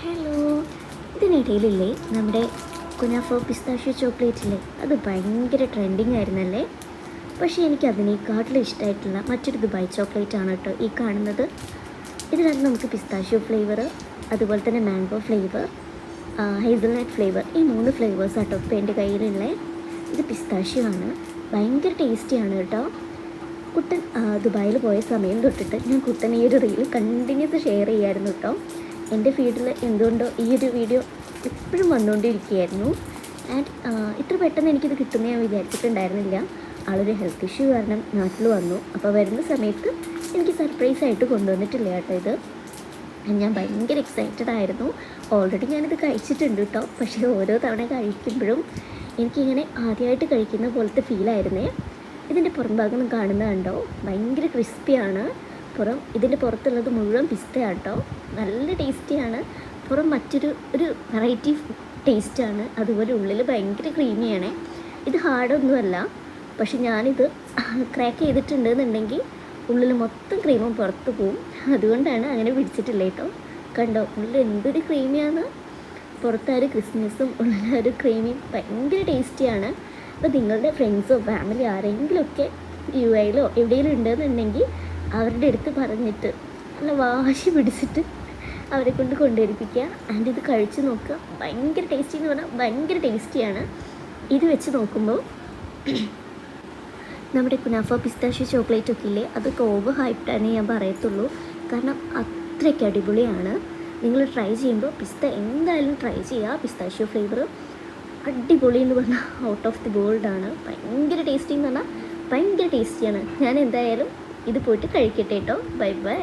Hello, ഇതിനിടയിലില്ലേ നമ്മുടെ കുനാഫോ pistachio ചോക്ലേറ്റില്ലേ, അത് ഭയങ്കര ട്രെൻഡിങ് ആയിരുന്നല്ലേ. പക്ഷേ എനിക്ക് അതിനേക്കാട്ടിലും ഇഷ്ടമായിട്ടുള്ള മറ്റൊരു ദുബായ് ചോക്ലേറ്റ് ആണ് കേട്ടോ ഈ കാണുന്നത്. ഇതിനകത്ത് നമുക്ക് പിസ്താഷ്യോ ഫ്ലേവർ, അതുപോലെ തന്നെ മാംഗോ ഫ്ലേവർ, ഹേസൽനട്ട് ഫ്ലേവർ, ഈ 3 ഫ്ലേവേഴ്സ് ആട്ടോ ഇപ്പോൾ എൻ്റെ കയ്യിലുള്ള. ഇത് പിസ്താഷ്യോ ആണ്, ഭയങ്കര ടേസ്റ്റിയാണ് കേട്ടോ. കുട്ടൻ ദുബായിൽ പോയ സമയം തൊട്ടിട്ട് ഞാൻ കുട്ടൻ ഈ ഒരു റീൽ കണ്ടിന്യൂസ് ഷെയർ ചെയ്യായിരുന്നു കേട്ടോ. എൻ്റെ ഫീഡിൽ എന്തുകൊണ്ടോ ഈ ഒരു വീഡിയോ എപ്പോഴും വന്നുകൊണ്ടിരിക്കുകയായിരുന്നു. ആൻഡ് ഇത്ര പെട്ടെന്ന് എനിക്കിത് കിട്ടുമെന്ന് ഞാൻ വിചാരിച്ചിട്ടുണ്ടായിരുന്നില്ല. ആളൊരു ഹെൽത്ത് ഇഷ്യൂ കാരണം നാട്ടിൽ വന്നു. അപ്പോൾ വരുന്ന സമയത്ത് എനിക്ക് സർപ്രൈസായിട്ട് കൊണ്ടുവന്നിട്ടില്ല കേട്ടോ ഇത്. ഞാൻ ഭയങ്കര എക്സൈറ്റഡ് ആയിരുന്നു. ഓൾറെഡി ഞാനിത് കഴിച്ചിട്ടുണ്ട് കേട്ടോ. പക്ഷേ ഓരോ തവണ കഴിക്കുമ്പോഴും എനിക്കിങ്ങനെ ആദ്യമായിട്ട് കഴിക്കുന്ന പോലത്തെ ഫീലായിരുന്നേ. ഇതിൻ്റെ പുറംഭാഗം കാണുന്നത് കണ്ടോ, ഭയങ്കര ക്രിസ്പിയാണ് പുറം. ഇതിൻ്റെ പുറത്തുള്ളത് മുഴുവൻ പിസ്തയാണ് കേട്ടോ. നല്ല ടേസ്റ്റിയാണ്. പുറം മറ്റൊരു വെറൈറ്റി ടേസ്റ്റാണ്. അതുപോലെ ഉള്ളിൽ ഭയങ്കര ക്രീമിയാണ്. ഇത് ഹാർഡൊന്നുമല്ല, പക്ഷെ ഞാനിത് ക്രാക്ക് ചെയ്തിട്ടുണ്ടെന്നുണ്ടെങ്കിൽ ഉള്ളിൽ മൊത്തം ക്രീമും പുറത്ത് പോവും. അതുകൊണ്ടാണ് അങ്ങനെ പിടിച്ചിട്ടില്ല കേട്ടോ. കണ്ടോ, ഉള്ളിൽ എന്തൊരു ക്രീമിയാണ്. പുറത്ത് ഒരു ക്രിസ്മസും ഉള്ളിൽ ഒരു ക്രീമിയും ഭയങ്കര ടേസ്റ്റിയാണ്. അപ്പോൾ നിങ്ങളുടെ ഫ്രണ്ട്സോ ഫാമിലി ആരെങ്കിലുമൊക്കെ UAE എവിടെയെങ്കിലും ഉണ്ടെന്നുണ്ടെങ്കിൽ അവരുടെ അടുത്ത് പറഞ്ഞിട്ട് നല്ല വാശി പിടിച്ചിട്ട് അവരെ കൊണ്ട് കൊണ്ടുവരിപ്പിക്കുക. ആൻഡ് ഇത് കഴിച്ച് നോക്കുക. ഭയങ്കര ടേസ്റ്റി എന്ന് പറഞ്ഞാൽ ഭയങ്കര ടേസ്റ്റിയാണ്. ഇത് വെച്ച് നോക്കുമ്പോൾ നമ്മുടെ കുനാഫോ പിസ്താഷ്യോ ചോക്ലേറ്റ് ഒക്കെ ഇല്ലേ, അതൊക്കെ ഓവർ ഹൈപ്ഡാണ് ഞാൻ പറയത്തുള്ളൂ. കാരണം അത്രയ്ക്ക് അടിപൊളിയാണ്. നിങ്ങൾ ട്രൈ ചെയ്യുമ്പോൾ പിസ്ത എന്തായാലും ട്രൈ ചെയ്യുക. പിസ്താഷ്യോ ഫ്ലേവർ അടിപൊളി എന്ന് പറഞ്ഞാൽ ഔട്ട് ഓഫ് ദി വേൾഡാണ്. ഭയങ്കര ടേസ്റ്റി എന്ന് പറഞ്ഞാൽ ഭയങ്കര ടേസ്റ്റിയാണ്. ഞാൻ എന്തായാലും ഇത് പോയിട്ട് കഴിക്കട്ടെ കേട്ടോ. Bye bye.